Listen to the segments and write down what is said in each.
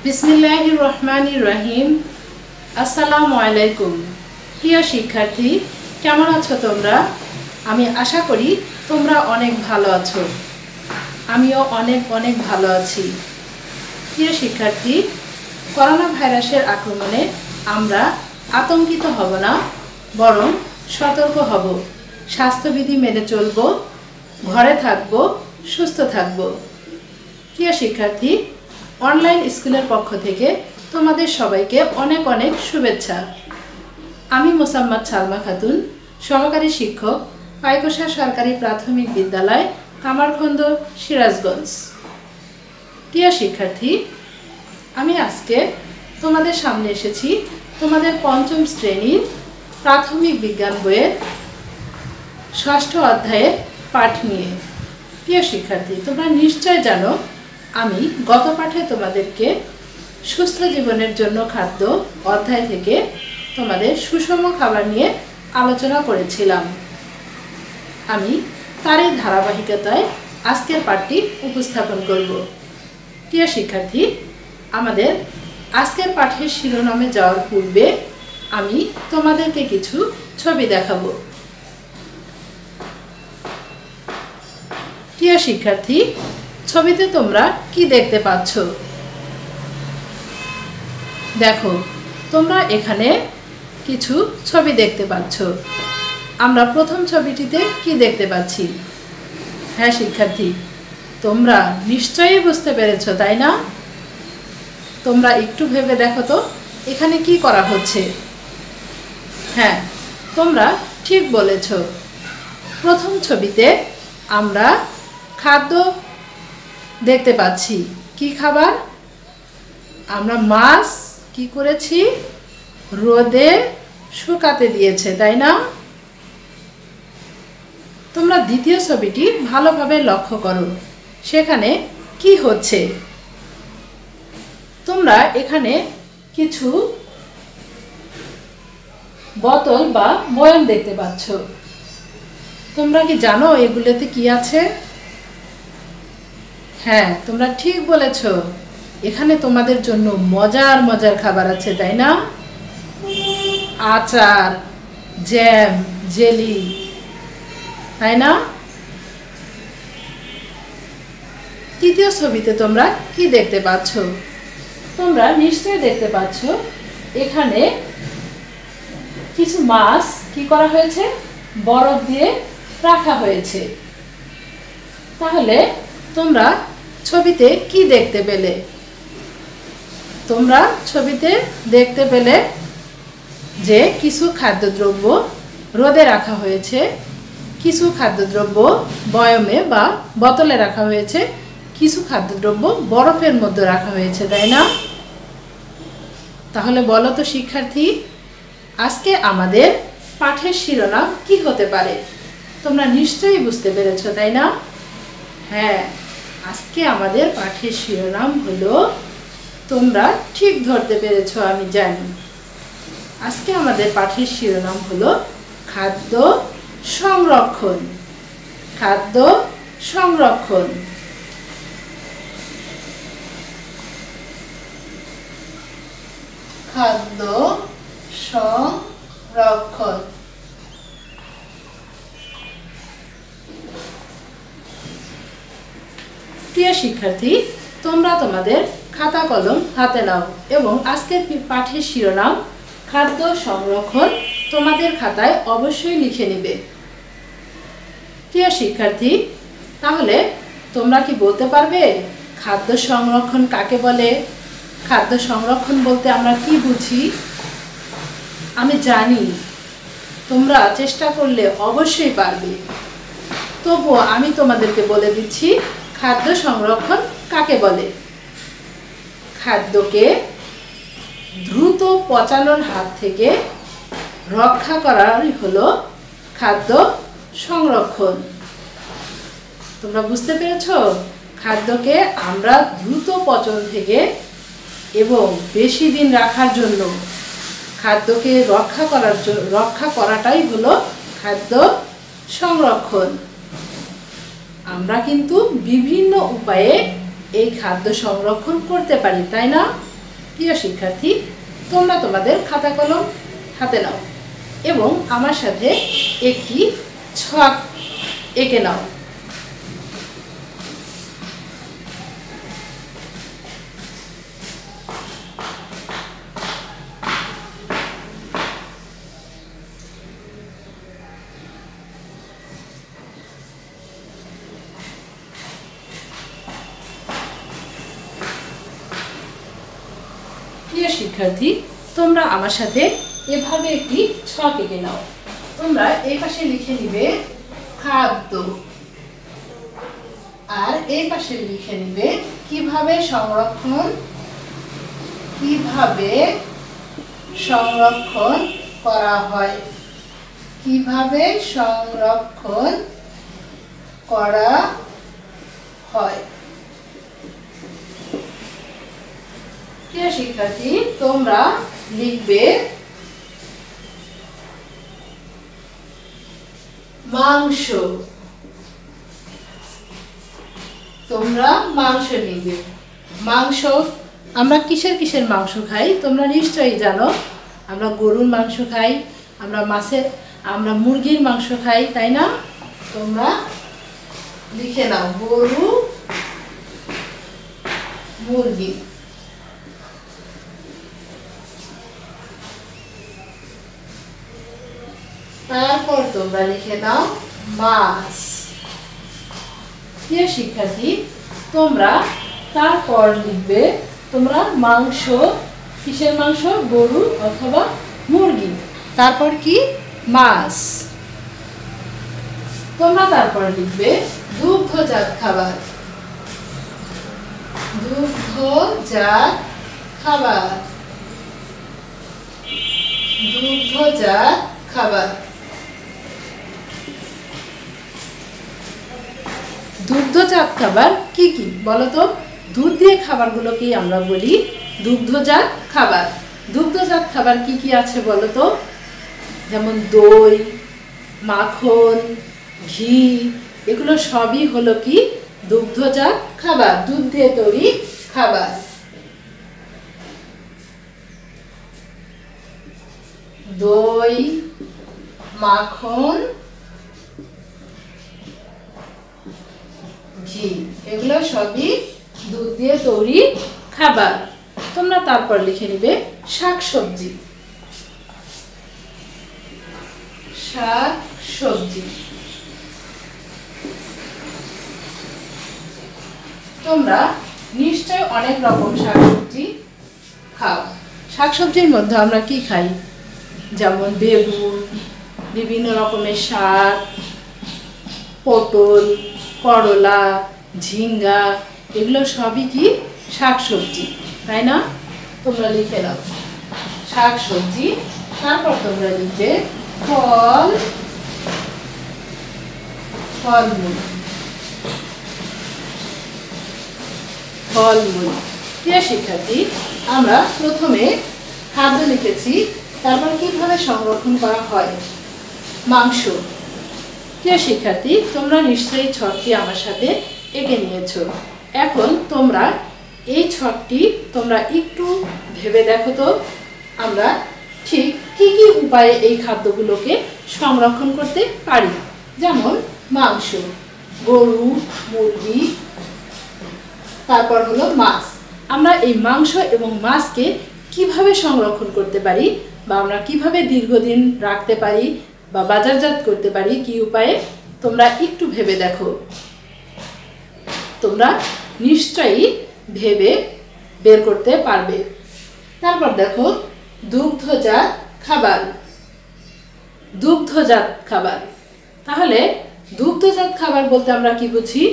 বিসমিল্লাহির রহমানির রহিম। আসসালামু আলাইকুম। প্রিয় শিক্ষার্থী, কেমন আছো তোমরা? আমি আশা করি তোমরা অনেক ভালো আছো। আমিও অনেক অনেক ভালো আছি। প্রিয় শিক্ষার্থী, করোনা ভাইরাসের আক্রমণে আমরা আতঙ্কিত হব না, বরং সতর্ক হব। স্বাস্থ্যবিধি মেনে চলব, ঘরে থাকব, সুস্থ থাকব। প্রিয় শিক্ষার্থী, অনলাইন স্কুলের পক্ষ থেকে তোমাদের সবাইকে অনেক অনেক শুভেচ্ছা। আমি মোসাম্মদ সালমা খাতুন, সহকারী শিক্ষক, পাইকোষা সরকারি প্রাথমিক বিদ্যালয়, কামারখন্দ, সিরাজগঞ্জ। প্রিয় শিক্ষার্থী, আমি আজকে তোমাদের সামনে এসেছি তোমাদের পঞ্চম শ্রেণীর প্রাথমিক বিজ্ঞান বইয়ের ৬ষ্ঠ অধ্যায়ের পাঠ নিয়ে। প্রিয় শিক্ষার্থী, তোমরা নিশ্চয় জানো আমি গত পাঠে তোমাদেরকে সুস্থ জীবনের জন্য খাদ্য অধ্যায় থেকে তোমাদের সুষম খাবার নিয়ে আলোচনা করেছিলাম। আমি তারই ধারাবাহিকতায় আজকের পাঠটি উপস্থাপন করব। প্রিয় শিক্ষার্থী, আমাদের আজকের পাঠের শিরোনামে যাওয়ার পূর্বে আমি তোমাদেরকে কিছু ছবি দেখাবো। প্রিয় শিক্ষার্থী, ছবিতে তোমরা কি দেখতে পাচ্ছ? দেখো, তোমরা এখানে কিছু ছবি দেখতে পাচ্ছ। আমরা প্রথম ছবিটিতে কি দেখতে পাচ্ছি? হ্যাঁ শিক্ষার্থী, তোমরা নিশ্চয়ই বুঝতে পেরেছ, তাই না? তোমরা একটু ভেবে দেখো তো এখানে কি করা হচ্ছে। হ্যাঁ, তোমরা ঠিক বলেছ। প্রথম ছবিতে আমরা খাদ্য দেখতে পাচ্ছি। কি খাবার? আমরা মাছ কি করেছি? রোদে শুকাতে দিয়েছে, তাই না? তোমরা দ্বিতীয় ছবিটি ভালোভাবে লক্ষ্য করো। সেখানে কি হচ্ছে? তোমরা এখানে কিছু বোতল বা বয়াম দেখতে পাচ্ছ। তোমরা কি জানো এগুলোতে কি আছে? হ্যাঁ, তোমরা ঠিক বলেছ। এখানে তোমাদের জন্য মজার মজার খাবার আছে, তাই না? আচার, জ্যাম, জেলি, তাই না? তৃতীয় ছবিতে তোমরা কি দেখতে পাচ্ছ? তোমরা নিশ্চয়ই দেখতে পাচ্ছ এখানে কিছু মাছ কি করা হয়েছে? বরফ দিয়ে রাখা হয়েছে। তাহলে তোমরা ছবিতে কি দেখতে পেলে? তোমরা ছবিতে দেখতে পেলে যে কিছু খাদ্যদ্রব্য রোদে রাখা হয়েছে, কিছু খাদ্যদ্রব্য বয়মে বা বোতলে রাখা হয়েছে, কিছু খাদ্যদ্রব্য বরফের মধ্যে রাখা হয়েছে, তাই না? তাহলে বলো তো শিক্ষার্থী, আজকে আমাদের পাঠের শিরোনাম কি হতে পারে? তোমরা নিশ্চয়ই বুঝতে পেরেছ, তাই না? হ্যাঁ, আজকে আমাদের পাঠের শিরোনাম হলো, তোমরা ঠিক ধরতে পেরেছ আমি জানি। আজকে আমাদের পাঠের শিরোনাম হলো খাদ্য সংরক্ষণ। খাদ্য সংরক্ষণ। খাদ্য সংরক্ষণ। প্রিয় শিক্ষার্থী, তোমরা তোমাদের খাতা কলম হাতে নাও এবং আজকের পাঠের শিরোনাম খাদ্য সংরক্ষণ তোমাদের খাতায় অবশ্যই লিখে নিবে। প্রিয় শিক্ষার্থী, তাহলে তোমরা কি বলতে পারবে খাদ্য সংরক্ষণ কাকে বলে? খাদ্য সংরক্ষণ বলতে আমরা কি বুঝি? আমি জানি তোমরা চেষ্টা করলে অবশ্যই পারবে। তবুও আমি তোমাদেরকে বলে দিচ্ছি খাদ্য সংরক্ষণ কাকে বলে। খাদ্যকে দ্রুত পচানোর হাত থেকে রক্ষা করাই হলো খাদ্য সংরক্ষণ। তোমরা বুঝতে পেরেছ? খাদ্যকে আমরা দ্রুত পচন থেকে এবং বেশি দিন রাখার জন্য খাদ্যকে রক্ষা করাটাই হলো খাদ্য সংরক্ষণ। আমরা কিন্তু বিভিন্ন উপায়ে এই খাদ্য সংরক্ষণ করতে পারি, তাই না? প্রিয় শিক্ষার্থী, তোমরা তোমাদের খাতা কলম হাতে নাও এবং আমার সাথে একটি ছক এঁকে নাও। প্রিয় শিক্ষার্থী, তোমরা আমার সাথে এভাবে একটি ছক এঁকে নাও। তোমরা এই পাশে লিখে নিবে খাদ্য, আর এই পাশে লিখে নিবে কিভাবে সংরক্ষণ করা হয়, কিভাবে সংরক্ষণ করা হয়। প্রিয় শিক্ষার্থী, তোমরা লিখবে মাংস। তোমরা মাংস লিখবে। মাংস, আমরা কিসের কিসের মাংস খাই তোমরা নিশ্চয়ই জানো। আমরা গরুর মাংস খাই, আমরা মুরগির মাংস খাই, তাই না? তোমরা লিখে নাও গরু, মুরগি। তারপর তোমরা লিখে নাও মাছ। প্রিয় শিক্ষার্থী, তোমরা তারপর লিখবে তোমরা মাংস, কিসের মাংস? গরু অথবা মুরগি। তারপর কি? মাছ। তোমরা তারপর লিখবে দুগ্ধজাত খাবার, দুগ্ধজাত খাবার, দুগ্ধজাত খাবার। দুগ্ধজাত খাবার কি কি বলো তো? দুধ দিয়ে খাবারগুলোকেই আমরা বলি দুগ্ধজাত খাবার। দুগ্ধজাত খাবার কি কি আছে বলো তো? যেমন দই, মাখন, ঘি, এগুলো সবই হলো কি দুগ্ধজাত খাবার, দুধ দিয়ে তৈরি খাবার। দই, মাখন, ঘি, এগুলো সবই দুধ দিয়ে তৈরি খাবার। তোমরা তারপর লিখে নিবে শাকসবজি, শাকসবজি। তোমরা নিশ্চয় অনেক রকম শাকসবজি খাও। শাকসবজির মধ্যে আমরা কি খাই? যেমন বেগুন, বিভিন্ন রকমের শাক, পটল, করলা, ঝিঙ্গা, এগুলো সবই কি শাকসবজি, তাই না? তোমরা লিখে নাও শাকসবজি। তারপর তোমরা লিখবে ফল, ফলমূল, ফলমূল। প্রিয় শিক্ষার্থী, আমরা প্রথমে খাদ্য লিখেছি, তারপর কিভাবে সংরক্ষণ করা হয়? মাংস। প্রিয় শিক্ষার্থী, তোমরা নিশ্চয়ই ছকটি আমার সাথে এঁকে নিয়েছো। এখন তোমরা এই ছকটি তোমরা একটু ভেবে দেখো তো, আমরা ঠিক কি কি উপায়ে এই খাদ্যগুলোকে সংরক্ষণ করতে পারি। যেমন মাংস, গরু, মুরগি, তারপর হলো মাছ। আমরা এই মাংস এবং মাছকে কিভাবে সংরক্ষণ করতে পারি, বা আমরা কিভাবে দীর্ঘদিন রাখতে পারি বা বাজারজাত করতে পারি, কি উপায়ে, তোমরা একটু ভেবে দেখো। তোমরা নিশ্চয়ই ভেবে বের করতে পারবে। তারপর দেখো দুগ্ধজাত খাবার, দুগ্ধজাত খাবার। তাহলে দুগ্ধজাত খাবার বলতে আমরা কি বুঝি?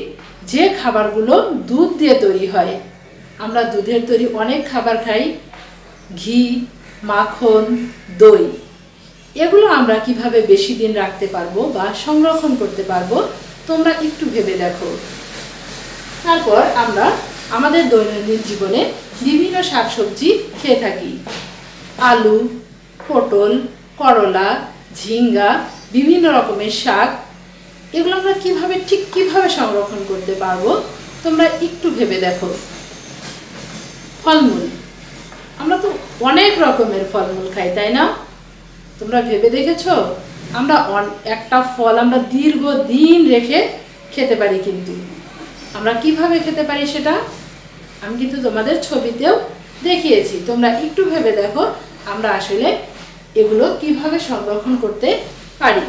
যে খাবারগুলো দুধ দিয়ে তৈরি হয়। আমরা দুধের তৈরি অনেক খাবার খাই, ঘি, মাখন, দই। এগুলো আমরা কিভাবে বেশি দিন রাখতে পারবো বা সংরক্ষণ করতে পারবো, তোমরা একটু ভেবে দেখো। তারপর আমরা আমাদের দৈনন্দিন জীবনে বিভিন্ন শাকসবজি খেয়ে থাকি। আলু, পটল, করলা, ঝিঙ্গা, বিভিন্ন রকমের শাক। এগুলো আমরা কিভাবে সংরক্ষণ করতে পারবো, তোমরা একটু ভেবে দেখো। ফলমূল, আমরা তো অনেক রকমের ফলমূল খাই, তাই না? তোমরা ভেবে দেখেছো? আমরা একটা ফল আমরা দীর্ঘদিন রেখে খেতে পারি, কিন্তু আমরা কিভাবে খেতে পারি সেটা আমি কিন্তু তোমাদের ছবিতেও দেখিয়েছি। তোমরা একটু ভেবে দেখো আমরা আসলে এগুলো কিভাবে সংরক্ষণ করতে পারি।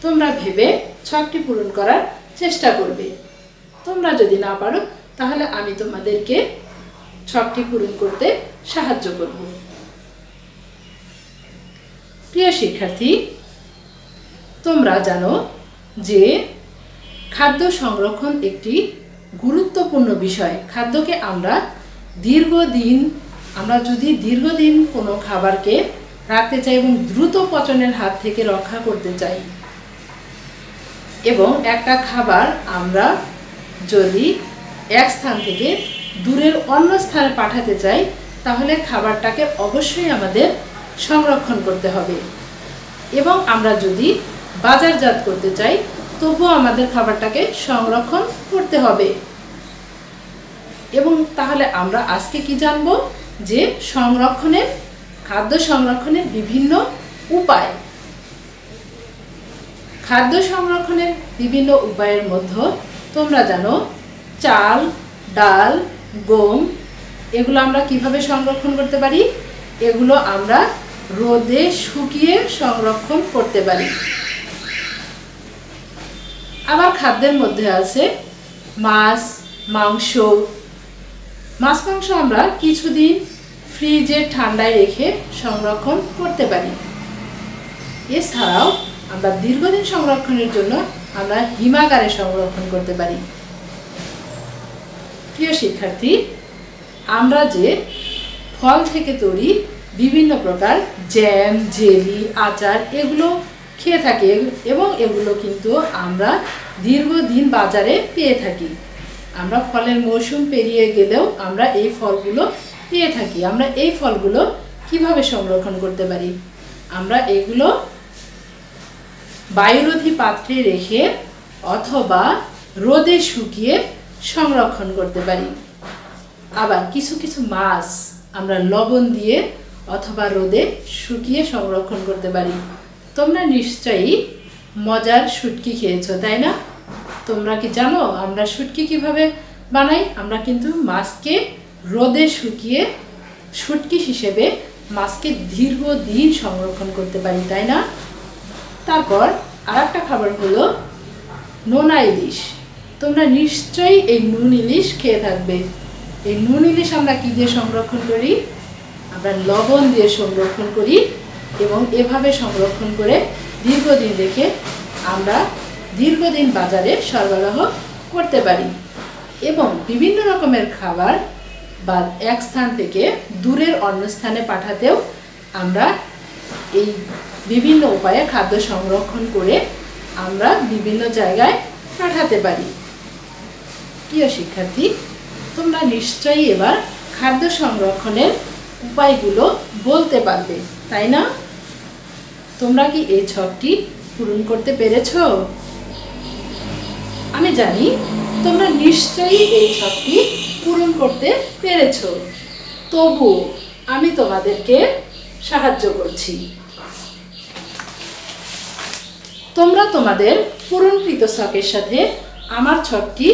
তোমরা ভেবে ছকটি পূরণ করার চেষ্টা করবে। তোমরা যদি না পারো তাহলে আমি তোমাদেরকে ছকটি পূরণ করতে সাহায্য করব। প্রিয় শিক্ষার্থী, তোমরা জানো যে খাদ্য সংরক্ষণ একটি গুরুত্বপূর্ণ বিষয়। খাদ্যকে আমরা যদি দীর্ঘদিন কোনো খাবারকে রাখতে চাই এবং দ্রুত পচনের হাত থেকে রক্ষা করতে চাই, এবং একটা খাবার আমরা যদি এক স্থান থেকে দূরের অন্য স্থানে পাঠাতে চাই, তাহলে খাবারটাকে অবশ্যই আমাদের সংরক্ষণ করতে হবে। এবং আমরা যদি বাজারজাত করতে চাই, তবুও আমাদের খাবারটাকে সংরক্ষণ করতে হবে। এবং তাহলে আমরা আজকে কি জানবো? যে খাদ্য সংরক্ষণের বিভিন্ন উপায়। খাদ্য সংরক্ষণের বিভিন্ন উপায়ের মধ্যে তোমরা জানো চাল, ডাল, গম, এগুলো আমরা কিভাবে সংরক্ষণ করতে পারি? এগুলো আমরা রোদে শুকিয়ে সংরক্ষণ করতে পারি। আবার খাদ্যের মধ্যে আছে মাছ, মাংস। মাছ মাংস আমরা কিছুদিন ফ্রিজে ঠান্ডায় রেখে সংরক্ষণ করতে পারি। এছাড়াও আমরা দীর্ঘদিন সংরক্ষণের জন্য আমরা হিমাগারে সংরক্ষণ করতে পারি। প্রিয় শিক্ষার্থী, আমরা যে ফল থেকে তৈরি বিভিন্ন প্রকার জ্যাম, জেলি, আচার এগুলো খেয়ে থাকি, এবং এগুলো কিন্তু আমরা দীর্ঘদিন বাজারে পেয়ে থাকি। আমরা ফলের মৌসুম পেরিয়ে গেলেও আমরা এই ফলগুলো পেয়ে থাকি। আমরা এই ফলগুলো কিভাবে সংরক্ষণ করতে পারি? আমরা এগুলো বায়ুরোধী পাত্রে রেখে অথবা রোদে শুকিয়ে সংরক্ষণ করতে পারি। আবার কিছু কিছু মাছ আমরা লবণ দিয়ে অথবা রোদে শুকিয়ে সংরক্ষণ করতে পারি। তোমরা নিশ্চয়ই মজার শুটকি খেয়েছো, তাই না? তোমরা কি জানো আমরা শুটকি কিভাবে বানাই? আমরা কিন্তু মাছকে রোদে শুকিয়ে শুটকি হিসেবে মাছকে দীর্ঘদিন সংরক্ষণ করতে পারি, তাই না? তারপর আরেকটা খাবার হলো নোনা ইলিশ। তোমরা নিশ্চয়ই এই নুন ইলিশ খেয়ে থাকবে। এই নুন ইলিশ আমরা কি দিয়ে সংরক্ষণ করি? আমরা লবণ দিয়ে সংরক্ষণ করি, এবং এভাবে সংরক্ষণ করে দীর্ঘদিন রেখে আমরা দীর্ঘদিন বাজারে সরবরাহ করতে পারি। এবং বিভিন্ন রকমের খাবার বা এক স্থান থেকে দূরের অন্য স্থানে পাঠাতেও আমরা এই বিভিন্ন উপায়ে খাদ্য সংরক্ষণ করে আমরা বিভিন্ন জায়গায় পাঠাতে পারি। প্রিয় শিক্ষার্থী, তোমরা নিশ্চয়ই এবার খাদ্য সংরক্ষণের উপায়গুলো বলতে পারবে, তাই না? তোমরা কি এই ছকটি পূরণ করতে পেরেছো? আমি জানি তোমরা নিশ্চয়ই এই ছকটি পূরণ করতে পেরেছো। তবু আমি তোমাদেরকে সাহায্য করছি। তোমরা তোমাদের পূরণকৃত ছকের সাথে আমার ছকটি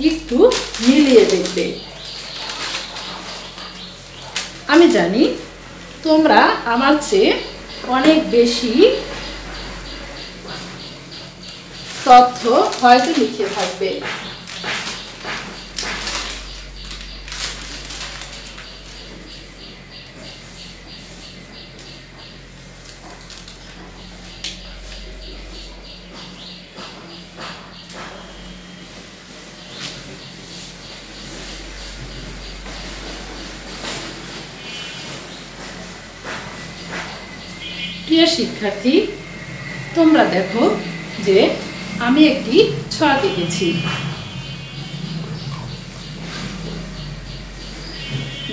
একটু মিলিয়ে দেখবে। আমি জানি তোমরা আমার চেয়ে অনেক বেশি তথ্য হয়তো লিখে থাকবে। প্রিয় শিক্ষার্থী, তোমরা দেখো যে আমি একটি ছক এঁকেছি।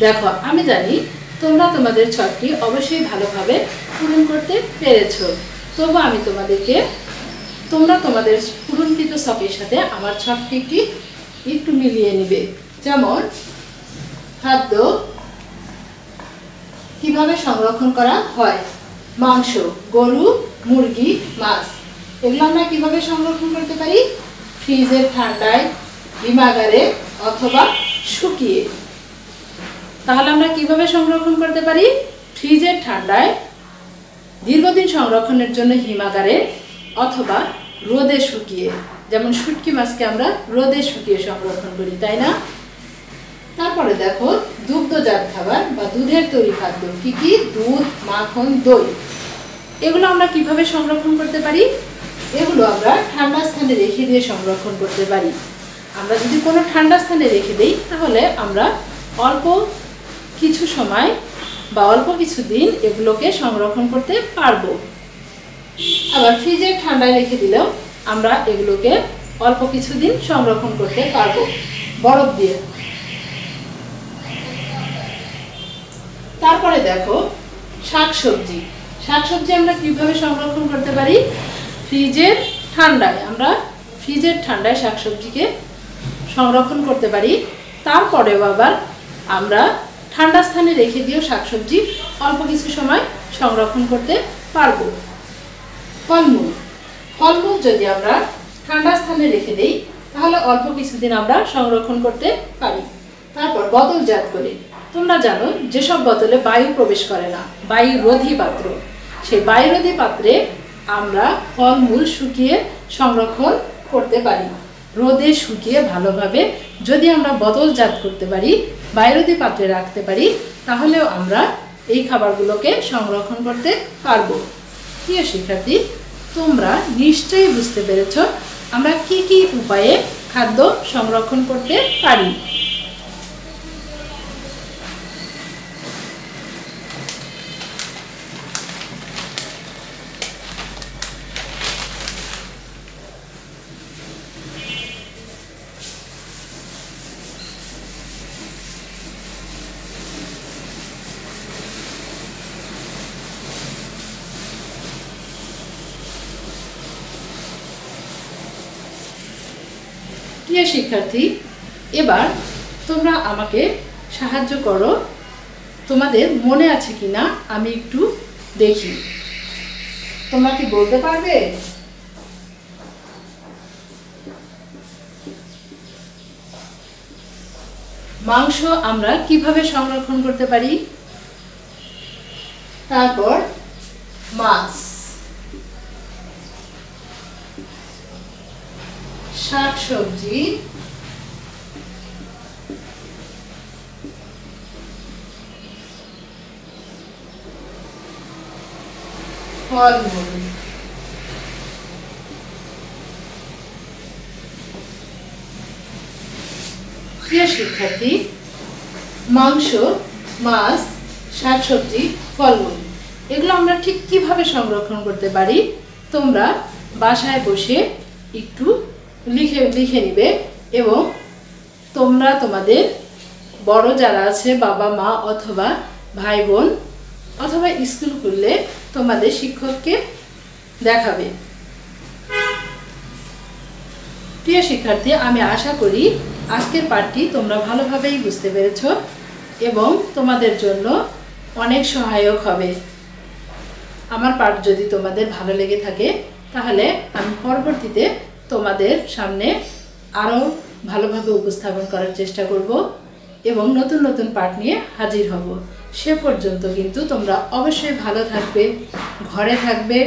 দেখো, আমি জানি তোমরা তোমাদের ছকটি অবশ্যই ভালোভাবে পূরণ করতে পেরেছো। তবু আমি তোমরা তোমাদের পূরণকৃত ছকের সাথে আমার ছকটি একটু মিলিয়ে নিবে। যেমন খাদ্য কিভাবে সংরক্ষণ করা হয়। মাংস, গরু, মুরগি, মাছ এগুলো আমরা কিভাবে সংরক্ষণ করতে পারি? ফ্রিজের ঠান্ডায়, হিমাগারে অথবা শুকিয়ে। তাহলে আমরা কিভাবে সংরক্ষণ করতে পারি? ফ্রিজের ঠান্ডায়, দীর্ঘদিন সংরক্ষণের জন্য হিমাগারে অথবা রোদে শুকিয়ে। যেমন শুটকি মাছকে আমরা রোদে শুকিয়ে সংরক্ষণ করি, তাই না? তারপরে দেখো দুগ্ধজাত খাবার বা দুধের তৈরি খাদ্য কি কি? দুধ, মাখন, দই এগুলো আমরা কিভাবে সংরক্ষণ করতে পারি? এগুলো আমরা ঠান্ডা স্থানে রেখে দিয়ে সংরক্ষণ করতে পারি। আমরা যদি কোনো ঠান্ডা স্থানে রেখে দিই তাহলে আমরা অল্প কিছু সময় বা অল্প কিছু দিন এগুলোকে সংরক্ষণ করতে পারবো। আবার ফ্রিজের ঠান্ডায় রেখে দিলেও আমরা এগুলোকে অল্প কিছু দিন সংরক্ষণ করতে পারবো বরফ দিয়ে। তারপরে দেখো শাকসবজি। শাকসবজি আমরা কিভাবে সংরক্ষণ করতে পারি? ফ্রিজের ঠান্ডায়। আমরা ফ্রিজের ঠান্ডায় শাকসবজিকে সংরক্ষণ করতে পারি। তারপরেও আবার আমরা ঠান্ডা স্থানে রেখে দিয়েও শাকসবজি অল্প কিছু সময় সংরক্ষণ করতে পারবো। ফলমূল। ফলমূল যদি আমরা ঠান্ডা স্থানে রেখে দিই তাহলে অল্প কিছুদিন আমরা সংরক্ষণ করতে পারি। তারপর বোতলজাত করে। তোমরা জানো যেসব বোতলে বায়ু প্রবেশ করে না, বায়ুরোধী পাত্র, সেই বায়ুরোধী পাত্রে আমরা ফলমূল শুকিয়ে সংরক্ষণ করতে পারি। রোদে শুকিয়ে ভালোভাবে যদি আমরা বোতলজাত করতে পারি, বায়ুরোধী পাত্রে রাখতে পারি, তাহলেও আমরা এই খাবারগুলোকে সংরক্ষণ করতে পারবো। প্রিয় শিক্ষার্থী, তোমরা নিশ্চয়ই বুঝতে পেরেছ আমরা কি কি উপায়ে খাদ্য সংরক্ষণ করতে পারি। প্রিয় শিক্ষার্থী, এবার তোমরা আমাকে সাহায্য করো। তোমাদের মনে আছে কিনা আমি একটু দেখি। তোমরা কি বলতে পারবে? মাংস আমরা কিভাবে সংরক্ষণ করতে পারি? তারপর মাছ, শাকসবজি, ফলমূল, প্রিয় শিক্ষার্থী, মাংস, মাছ, শাকসবজি, ফলমূল এগুলো আমরা ঠিক কিভাবে সংরক্ষণ করতে পারি তোমরা বাসায় বসে একটু লিখে নিবে এবং তোমরা তোমাদের বড় যারা আছে বাবা মা অথবা ভাই বোন অথবা স্কুল খুললে তোমাদের শিক্ষককে দেখাবে। প্রিয় শিক্ষার্থী, আমি আশা করি আজকের পাঠটি তোমরা ভালোভাবেই বুঝতে পেরেছ এবং তোমাদের জন্য অনেক সহায়ক হবে। আমার পাঠ যদি তোমাদের ভালো লেগে থাকে তাহলে আমি পরবর্তীতে তোমাদের সামনে আরও ভালোভাবে উপস্থাপন করার চেষ্টা করব এবং নতুন নতুন পাঠ নিয়ে হাজির হব। সে পর্যন্ত কিন্তু তোমরা অবশ্যই ভালো থাকবে, ঘরে থাকবে,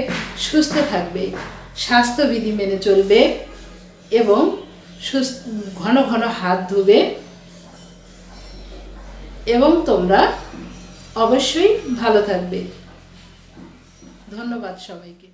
সুস্থ থাকবে, স্বাস্থ্যবিধি মেনে চলবে এবং ঘন ঘন হাত ধুবে এবং তোমরা অবশ্যই ভালো থাকবে। ধন্যবাদ সবাইকে।